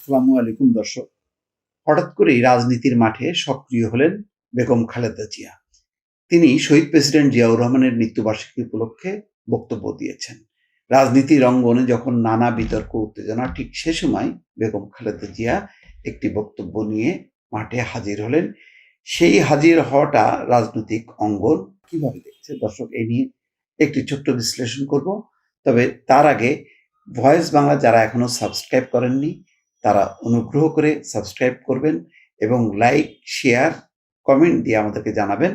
আসসালামু আলাইকুম দর্শক। হঠাৎ করেই রাজনীতির মাঠে সক্রিয় হলেন বেগম খালেদা জিয়া। তিনি শহীদ প্রেসিডেন্ট জিয়াউর রহমানের মৃত্যুবার্ষিকী উপলক্ষে বক্তব্য দিয়েছেন। রাজনীতির অঙ্গনে যখন নানা বিতর্ক উত্তেজনা, ঠিক সে সময় বেগম খালেদা জিয়া একটি বক্তব্য নিয়ে মাঠে হাজির হলেন। সেই হাজির হওয়াটা রাজনৈতিক অঙ্গন কিভাবে দেখছে দর্শক, এই নিয়ে একটি ছোট্ট বিশ্লেষণ করব। তবে তার আগে ভয়েস বাংলা যারা এখনো সাবস্ক্রাইব করেননি তারা অনুগ্রহ করে সাবস্ক্রাইব করবেন এবং লাইক, শেয়ার, কমেন্ট দিয়ে আমাদেরকে জানাবেন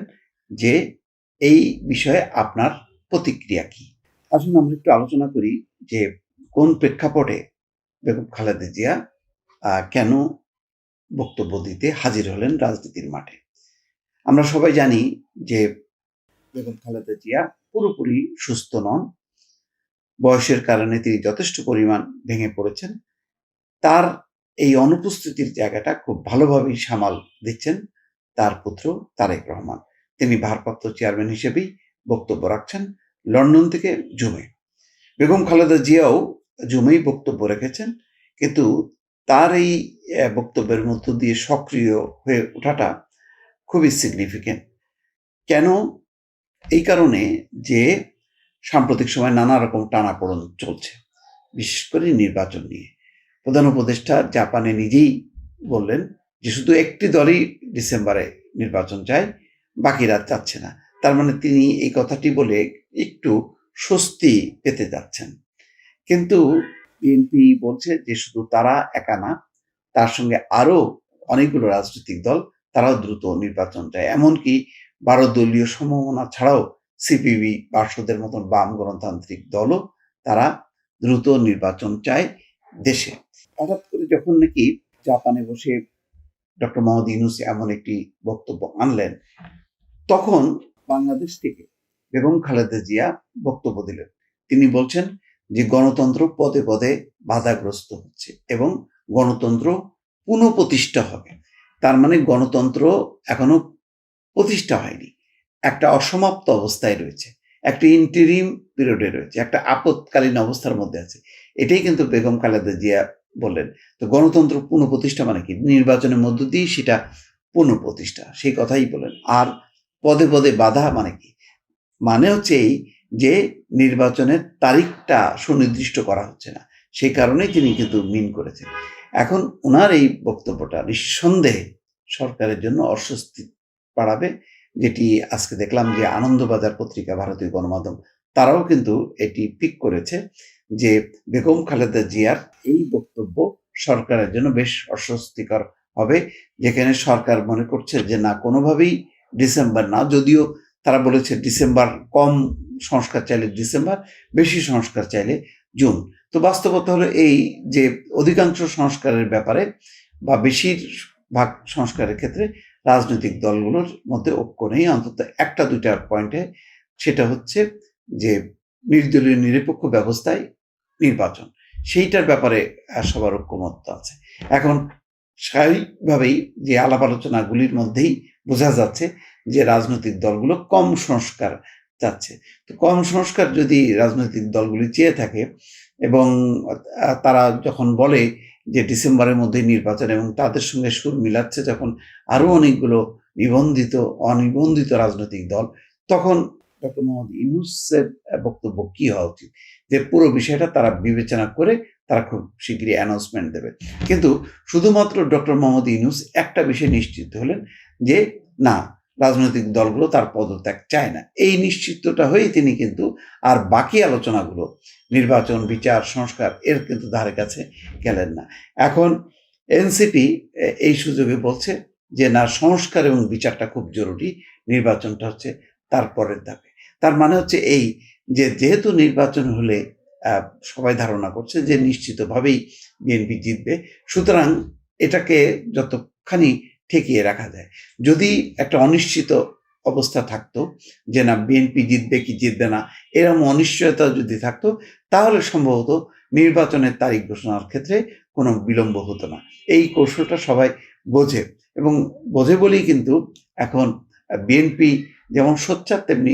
যে এই বিষয়ে আপনার প্রতিক্রিয়া কি। আসুন আমরা একটু আলোচনা করি যে কোন প্রেক্ষাপটে বেগম খালেদা জিয়া কেন বক্তব্য দিতে হাজির হলেন রাজনীতির মাঠে। আমরা সবাই জানি যে বেগম খালেদা জিয়া পুরোপুরি সুস্থ নন। বয়সের কারণে তিনি যথেষ্ট পরিমাণ ভেঙে পড়েছেন। তার এই অনুপস্থিতির জায়গাটা খুব ভালোভাবেই সামাল দিচ্ছেন তার পুত্র তারেক রহমান। তিনি ভারপ্রাপ্ত চেয়ারম্যান হিসেবেই বক্তব্য রাখছেন লন্ডন থেকে জুমে। বেগম খালেদা জিয়াও জুমেই বক্তব্য রেখেছেন, কিন্তু তার এই বক্তব্যের মধ্য দিয়ে সক্রিয় হয়ে ওঠাটা খুবই সিগনিফিকেন্ট। কেন? এই কারণে যে সাম্প্রতিক সময় নানা রকম টানাপোড়েন চলছে, বিশেষ করে নির্বাচন নিয়ে। প্রধান উপদেষ্টা জাপানে নিজেই বললেন যে শুধু একটি দলই ডিসেম্বরে নির্বাচন চায়, বাকিরা চাচ্ছে না। তার মানে তিনি এই কথাটি বলে একটু স্বস্তি পেতে যাচ্ছেন। কিন্তু বিএনপি বলছে যে শুধু তারা একা না, তার সঙ্গে আরো অনেকগুলো রাজনৈতিক দল তারাও দ্রুত নির্বাচন চায়। এমনকি 12 দলীয় সমমনা ছাড়াও সিপিবি, বাসদের মতন বাম গণতান্ত্রিক দলও তারা দ্রুত নির্বাচন চায় দেশে। হঠাৎ করে যখন নাকি জাপানে বসে ডক্টর মোহাম্মদ ইউনূস এমন একটি বক্তব্য আনলেন, তখন বাংলাদেশ থেকে বেগম খালেদা জিয়া বক্তব্য দিলেন। তিনি বলছেন যে গণতন্ত্র পদে পদে বাধাগ্রস্ত হচ্ছে এবং গণতন্ত্র পুনঃপ্রতিষ্ঠা হবে। তার মানে গণতন্ত্র এখনো প্রতিষ্ঠা হয়নি, একটা অসমাপ্ত অবস্থায় রয়েছে, একটা ইন্টারিম পিরিয়ডে রয়েছে, একটা আপৎকালীন অবস্থার মধ্যে আছে। এটাই কিন্তু বেগম খালেদা জিয়া বললেন। তো গণতন্ত্র পুনঃপ্রতিষ্ঠা মানে কি? নির্বাচনের মধ্য দিয়ে সেটা পুনঃপ্রতিষ্ঠা, সেই কথাই বলেন। আর পদে পদে বাধা মানে কি? মানে হচ্ছে এই যে নির্বাচনের তারিখটা সুনির্দিষ্ট করা হচ্ছে না, সেই কারণেই তিনি কিন্তু মিন করেছেন। এখন ওনার এই বক্তব্যটা নিঃসন্দেহে সরকারের জন্য অস্বস্তি বাড়াবে, যেটি আজকে দেখলাম যে আনন্দবাজার পত্রিকা, ভারতীয় গণমাধ্যম, তারাও কিন্তু এটি পিক করেছে যে বেগম খালেদা জিয়ার এই বক্তব্য সরকারের জন্য বেশ অস্বস্তিকর হবে, যেখানে সরকার মনে করছে যে না, কোনোভাবেই ডিসেম্বর না, যদিও তারা বলেছে ডিসেম্বর কম সংস্কার চাইলে ডিসেম্বর, বেশি সংস্কার চাইলে জুন। তো বাস্তবতা হলো এই যে অধিকাংশ সংস্কারের ব্যাপারে বা বেশিরভাগ সংস্কারের ক্ষেত্রে রাজনৈতিক দলগুলোর মধ্যে ঐক্য নেই, অন্তত একটা দুইটা পয়েন্টে। সেটা হচ্ছে যে নির্দলীয় নিরপেক্ষ ব্যবস্থায় নির্বাচন, সেইটার ব্যাপারে সবার ঐক্যমত্য আছে। এখন স্বাভাবিকভাবেই যে আলাপ আলোচনাগুলির মধ্যেই বোঝা যাচ্ছে যে রাজনৈতিক দলগুলো কম সংস্কার চাচ্ছে। তো কম সংস্কার যদি রাজনৈতিক দলগুলি চেয়ে থাকে এবং তারা যখন বলে যে ডিসেম্বরের মধ্যেই নির্বাচন এবং তাদের সঙ্গে সুর মিলাচ্ছে যখন আরো অনেকগুলো নিবন্ধিত অনিবন্ধিত রাজনৈতিক দল, তখন ডক্টর মোহাম্মদ ইউনূসের বক্তব্য কি হওয়া উচিত? যে পুরো বিষয়টা তারা বিবেচনা করে তারা খুব শীঘ্রই অ্যানাউন্সমেন্ট দেবে। কিন্তু শুধুমাত্র ডক্টর মোহাম্মদ ইউনূস একটা বিষয় নিশ্চিত হলেন যে না, রাজনৈতিক দলগুলো তার পদত্যাগ চায় না। এই নিশ্চিতটা হয়েই তিনি কিন্তু আর বাকি আলোচনাগুলো, নির্বাচন, বিচার, সংস্কার, এর কিন্তু ধারে কাছে গেলেন না। এখন এনসিপি এই সুযোগে বলছে যে না, সংস্কার এবং বিচারটা খুব জরুরি, নির্বাচনটা হচ্ছে তারপরের ধাপে। তার মানে হচ্ছে এই যে যেহেতু নির্বাচন হলে সবাই ধারণা করছে যে নিশ্চিতভাবেই বিএনপি জিতবে, সুতরাং এটাকে যতখানি ঠেকিয়ে রাখা যায়। যদি একটা অনিশ্চিত অবস্থা থাকতো যে না বিএনপি জিতবে কি জিতবে না, এরকম অনিশ্চয়তা যদি থাকতো, তাহলে সম্ভবত নির্বাচনের তারিখ ঘোষণার ক্ষেত্রে কোনো বিলম্ব হতো না। এই কৌশলটা সবাই বোঝে এবং বোঝে বলেই কিন্তু এখন বিএনপি যেমন সোচ্চার, তেমনি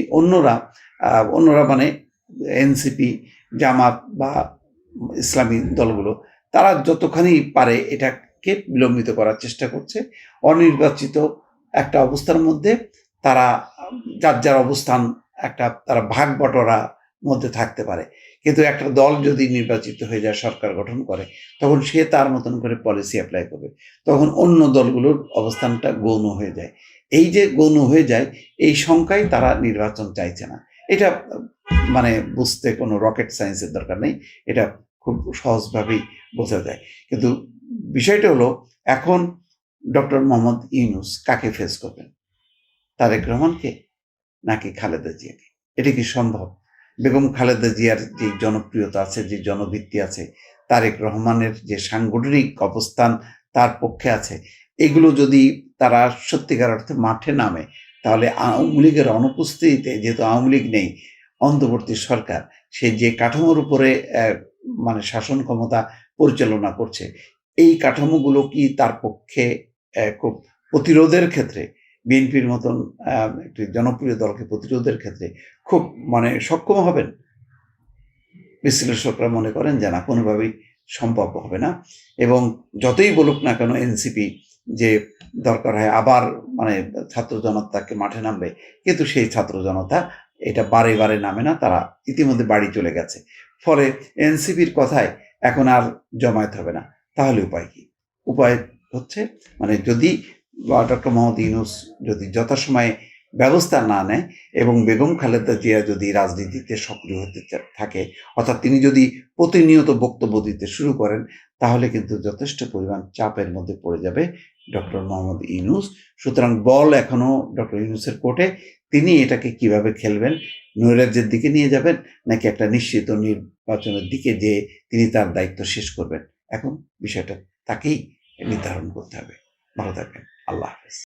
অন্যরা মানে এনসিপি, জামাত বা ইসলামী দলগুলো, তারা যতখানি পারে এটাকে বিলম্বিত করার চেষ্টা করছে। অনির্বাচিত একটা অবস্থার মধ্যে তারা যার যার অবস্থান একটা তারা ভাগ বটরার মধ্যে থাকতে পারে, কিন্তু একটা দল যদি নির্বাচিত হয়ে যায়, সরকার গঠন করে, তখন সে তার মতন করে পলিসি অ্যাপ্লাই করবে। তখন অন্য দলগুলোর অবস্থানটা গৌণ হয়ে যায়। এই যে গৌণ হয়ে যায়, এই শঙ্কায় তারা নির্বাচন চাইছে না। এটা মানে বুঝতে কোনো রকেট সায়েন্সের দরকার নেই, এটা খুব সহজভাবেই বোঝা যায়। কিন্তু বিষয়টা হলো, এখন ডক্টর মোহাম্মদ ইউনূস কাকে ফেস করবেন? তারেক রহমানকে নাকি খালেদা জিয়াকে? এটা কি সম্ভব? বেগম খালেদা জিয়ার যে জনপ্রিয়তা আছে, যে জনভিত্তি আছে, তারেক রহমানের যে সাংগঠনিক অবস্থান তার পক্ষে আছে, এগুলো যদি তারা সত্যিকার অর্থে মাঠে নামে, তাহলে আওয়ামী লীগের অনুপস্থিতিতে, যেহেতু আওয়ামী লীগ নেই, অন্তর্বর্তী সরকার সে যে কাঠামোর উপরে মানে শাসন ক্ষমতা পরিচালনা করছে, এই কাঠামোগুলো কি তার পক্ষে খুব প্রতিরোধের ক্ষেত্রে, বিএনপির মতন একটি জনপ্রিয় দলকে প্রতিরোধের ক্ষেত্রে খুব মানে সক্ষম হবেন? বিশ্লেষকরা মনে করেন যে না, কোনোভাবেই সম্ভব হবে না। এবং যতই বলুক না কেন এনসিপি যে দরকার হয় আবার মানে ছাত্র জনতাকে মাঠে নামবে, কিন্তু সেই ছাত্র জনতা এটা বারে বারে নামে না, তারা ইতিমধ্যে বাড়ি চলে গেছে। ফলে এনসিপির কথায় এখন আর জমায়েত হবে না। তাহলে উপায় কি? উপায় হচ্ছে, মানে যদি ডক্টর মোহাম্মদ ইউনূস যদি যথাসময়ে ব্যবস্থা না নেয় এবং বেগম খালেদা জিয়া যদি রাজনীতিতে সক্রিয় হতে থাকে, অর্থাৎ তিনি যদি প্রতিনিয়ত বক্তব্য দিতে শুরু করেন, তাহলে কিন্তু যথেষ্ট পরিমাণ চাপের মধ্যে পড়ে যাবে ডক্টর মোহাম্মদ ইউনূস। সুতরাং বল এখনো ডক্টর ইউনূসের কোর্টে। তিনি এটাকে কিভাবে খেলবেন, নৈরাজ্যের দিকে নিয়ে যাবেন নাকি একটা নিশ্চিত নির্বাচনের দিকে যে তিনি তার দায়িত্ব শেষ করবেন, এখন বিষয়টা তাকেই নির্ধারণ করতে হবে। ভালো থাকবেন। আল্লাহ হাফেজ।